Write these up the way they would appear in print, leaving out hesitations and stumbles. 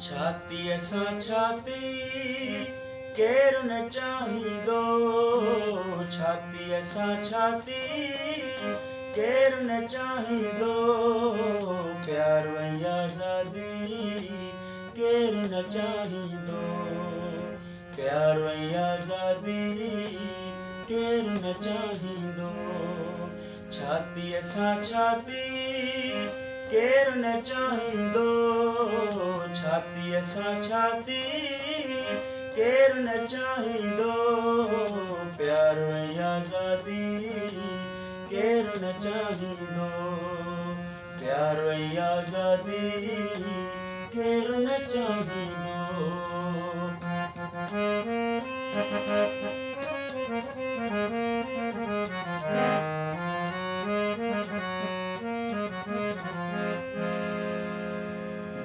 छाती असां छाती केरु न चाहींदो। छाती असां छाती केरु न चाहींदो। प्यार ऐं आज़ादी केरु न चाहींदो। प्यार ऐं आज़ादी केरु न चाहींदो। छाती असां छाती केरु न चाहींदो। छाती असां छाती केरु न चाहींदो। प्यार ऐं आज़ादी केरु न चाहींदो। प्यार ऐं आज़ादी केरु न चाहींदो।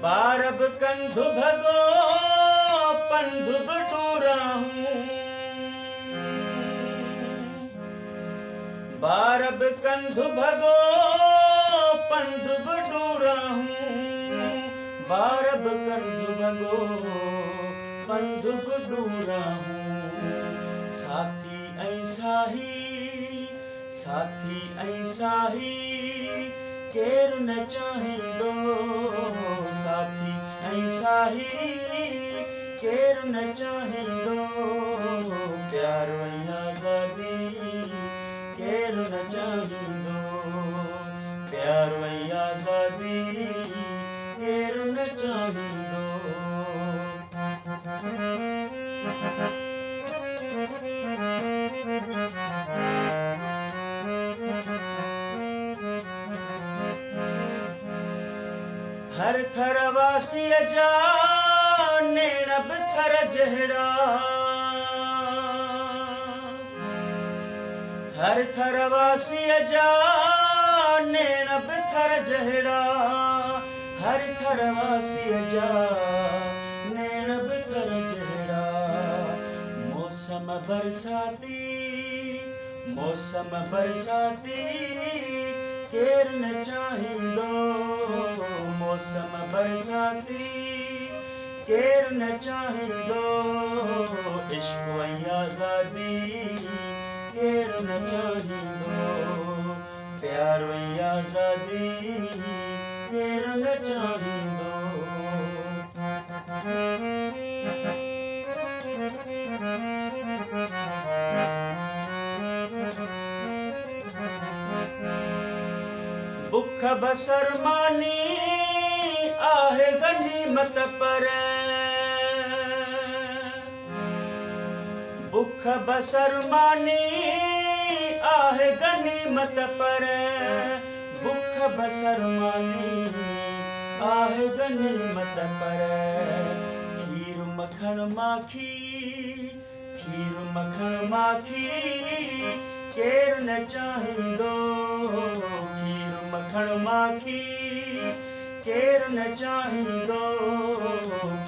ॿार बि कंधु भॻो पंधु बि टूराहूं। ॿार बि कंधु भॻो पंधु बि टूराहूं। ॿार बि कंधु भॻो पंधु बि टूराहूं। साथी ऐं साही साथी ऐं साही केरु न चाहींदो। साथी ऐं साही केरु न चाहींदो। प्यार ऐं आज़ादी केरु न चाहींदो। प्यार ऐं आज़ादी केरु न चाहींदो। हर थर वासीअ जा नेण बि थर जहिड़ा। हर थर वासीअ जा नेण बि थर जहिड़ा। हर थर वासीअ जा नेण बि थर जहिड़ा। मौसम बरसाती मौसम बरसाती केरु न चाहींदो। मौसम बरसाती केरु न चाहींदो। इश्क़ ऐं आज़ादी केरु न चाहींदो। प्यार ऐं आज़ादी केरु न चाहींदो। बुख बसर मानी आहे गनीमत पर। बुख बसर मानी आहे गनीमत पर। बुख बसर मानी आहे गनीमत पर। खीर मखण माखी खीर मखण माखी केरु न चाहींदो। खीर मखण माखी केरु न चाहींदो।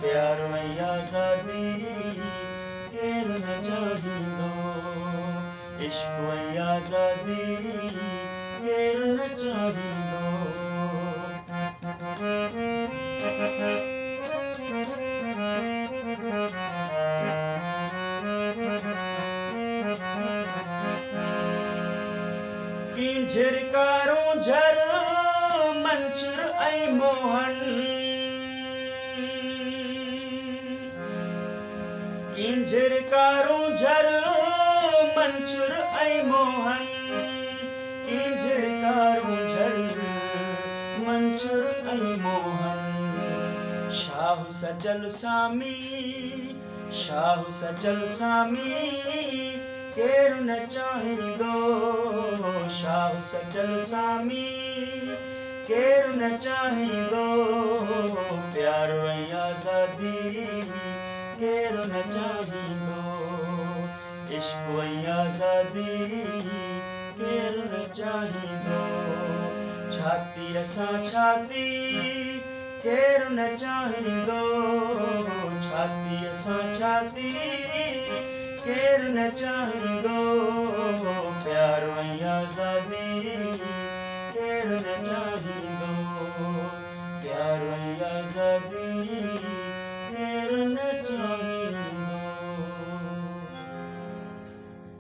प्यार ऐं आज़ादी केरु न चाहींदो। इश्क़ ऐं आज़ादी केरु न चाहींदो। की झिरकारूं झर मंचुर ऐं मोहन। की झिरकारूं झर मंचुर ऐं मोहन। की झिरकारूं झर मंचुर ऐं मोहन। शाह सजल सामी शाह सजल सामी केरु न चाहींदो। शाह सजल सामी केरु न चाहींदो। प्यार ऐं आज़ादी केरु न चाहींदो। इश्क़ ऐं आज़ादी केरु न चाहींदो। छाती असां छाती केरु न चाहींदो। छाती असां छाती केरु न चाहींदो। प्यार ऐं आज़ादी केरु न चाहींदो। प्यार ऐं आज़ादी